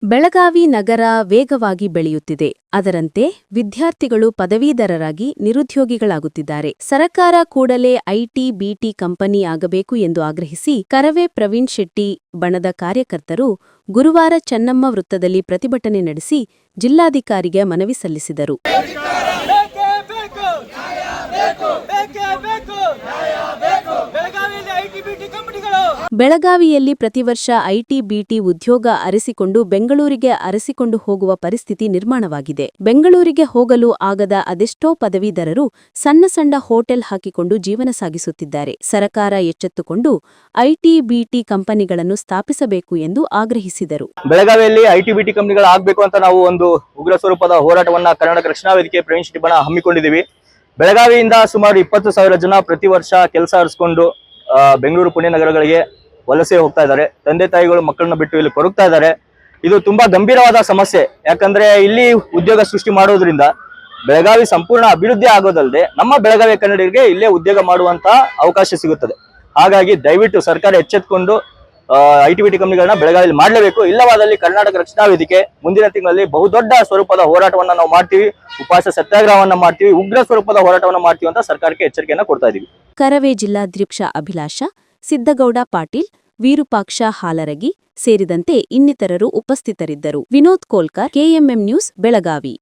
ಬೆಳಗಾವಿ ನಗರ ವೇಗವಾಗಿ ಬೆಳೆಯುತ್ತಿದೆ. ಅದರಂತೆ ವಿದ್ಯಾರ್ಥಿಗಳು ಪದವೀಧರರಾಗಿ ನಿರುದ್ಯೋಗಿಗಳಾಗುತ್ತಿದ್ದಾರೆ. ಸರಕಾರ ಕೂಡಲೇ ಐಟಿ, ಬಿಟಿ ಕಂಪನಿ ಆಗಬೇಕು ಎಂದು ಆಗ್ರಹಿಸಿ ಕರವೇ ಪ್ರವೀಣ್ ಶೆಟ್ಟಿ ಬಣದ ಕಾರ್ಯಕರ್ತರು ಗುರುವಾರ ಚೆನ್ನಮ್ಮ ವೃತ್ತದಲ್ಲಿ ಪ್ರತಿಭಟನೆ ನಡೆಸಿ ಜಿಲ್ಲಾಧಿಕಾರಿಗೆ ಮನವಿ ಸಲ್ಲಿಸಿದರು. ಬೆಳಗಾವಿಯಲ್ಲಿ ಪ್ರತಿವರ್ಷ ಐಟಿ, ಬಿಟಿ ಉದ್ಯೋಗ ಅರಸಿಕೊಂಡು ಬೆಂಗಳೂರಿಗೆ ಅರಸಿಕೊಂಡು ಹೋಗುವ ಪರಿಸ್ಥಿತಿ ನಿರ್ಮಾಣವಾಗಿದೆ. ಬೆಂಗಳೂರಿಗೆ ಹೋಗಲು ಆಗದ ಅದೆಷ್ಟೋ ಪದವೀಧರರು ಸಣ್ಣ ಸಣ್ಣ ಹೋಟೆಲ್ ಹಾಕಿಕೊಂಡು ಜೀವನ ಸಾಗಿಸುತ್ತಿದ್ದಾರೆ. ಸರಕಾರ ಎಚ್ಚೆತ್ತುಕೊಂಡು ಐಟಿ, ಬಿಟಿ ಕಂಪನಿಗಳನ್ನು ಸ್ಥಾಪಿಸಬೇಕು ಎಂದು ಆಗ್ರಹಿಸಿದರು. ಬೆಳಗಾವಿಯಲ್ಲಿ ಐಟಿ, ಬಿಟಿ ಕಂಪನಿಗಳು ಆಗಬೇಕು ಅಂತ ನಾವು ಒಂದು ಉಗ್ರ ಸ್ವರೂಪದ ಹೋರಾಟವನ್ನ ಕರ್ನಾಟಕ ರಕ್ಷಣಾ ವೇದಿಕೆ ಪ್ರವೀಣ್ ಶೆಟ್ಟಿ ಬಣ ಹಮ್ಮಿಕೊಂಡಿದ್ದೀವಿ. ಬೆಳಗಾವಿಯಿಂದ ಸುಮಾರು 20,000 ಜನ ಪ್ರತಿ ವರ್ಷ ಕೆಲಸ ಅರಸಿಕೊಂಡು ಬೆಂಗಳೂರು, ಪುಣೆ ನಗರಗಳಿಗೆ ವಲಸೆ ಹೋಗ್ತಾ ಇದ್ದಾರೆ. ತಂದೆ ತಾಯಿಗಳು ಮಕ್ಕಳನ್ನ ಬಿಟ್ಟು ಇಲ್ಲಿ ಕೊರಗ್ತಾ ಇದ್ದಾರೆ. ಇದು ತುಂಬಾ ಗಂಭೀರವಾದ ಸಮಸ್ಯೆ. ಯಾಕಂದ್ರೆ ಇಲ್ಲಿ ಉದ್ಯೋಗ ಸೃಷ್ಟಿ ಮಾಡೋದ್ರಿಂದ ಬೆಳಗಾವಿ ಸಂಪೂರ್ಣ ಅಭಿವೃದ್ಧಿ ಆಗೋದಲ್ಲದೆ ನಮ್ಮ ಬೆಳಗಾವಿ ಕನ್ನಡಿಗರಿಗೆ ಇಲ್ಲೇ ಉದ್ಯೋಗ ಮಾಡುವಂತ ಅವಕಾಶ ಸಿಗುತ್ತದೆ. ಹಾಗಾಗಿ ದಯವಿಟ್ಟು ಸರ್ಕಾರ ಎಚ್ಚೆತ್ತುಕೊಂಡು ಐಟಿ, ಬಿಟಿ ಕಂಪನಿಗಳನ್ನ ಬೆಳಗಾವಿಯಲ್ಲಿ ಮಾಡಲೇಬೇಕು. ಇಲ್ಲವಾದಲ್ಲಿ ಕರ್ನಾಟಕ ರಕ್ಷಣಾ ವೇದಿಕೆ ಮುಂದಿನ ತಿಂಗಳಲ್ಲಿ ಬಹುದೊಡ್ಡ ಸ್ವರೂಪದ ಹೋರಾಟವನ್ನ ನಾವು ಮಾಡ್ತೀವಿ. ಉಪವಾಸ ಸತ್ಯಾಗ್ರಹವನ್ನ ಮಾಡ್ತೀವಿ. ಉಗ್ರ ಸ್ವರೂಪದ ಹೋರಾಟವನ್ನ ಮಾಡ್ತೀವಿ ಅಂತ ಸರ್ಕಾರಕ್ಕೆ ಎಚ್ಚರಿಕೆಯನ್ನ ಕೊಡ್ತಾ ಇದೀವಿ. ಕರವೇ ಜಿಲ್ಲಾಧ್ಯಕ್ಷ ಅಭಿಲಾಷ, ಸಿದ್ದಗೌಡ ಪಾಟೀಲ್, ವಿರೂಪಾಕ್ಷ ಹಾಲರಗಿ ಸೇರಿದಂತೆ ಇನ್ನಿತರರು ಉಪಸ್ಥಿತರಿದ್ದರು. Vinod Kolkar, KMM news, Belagavi.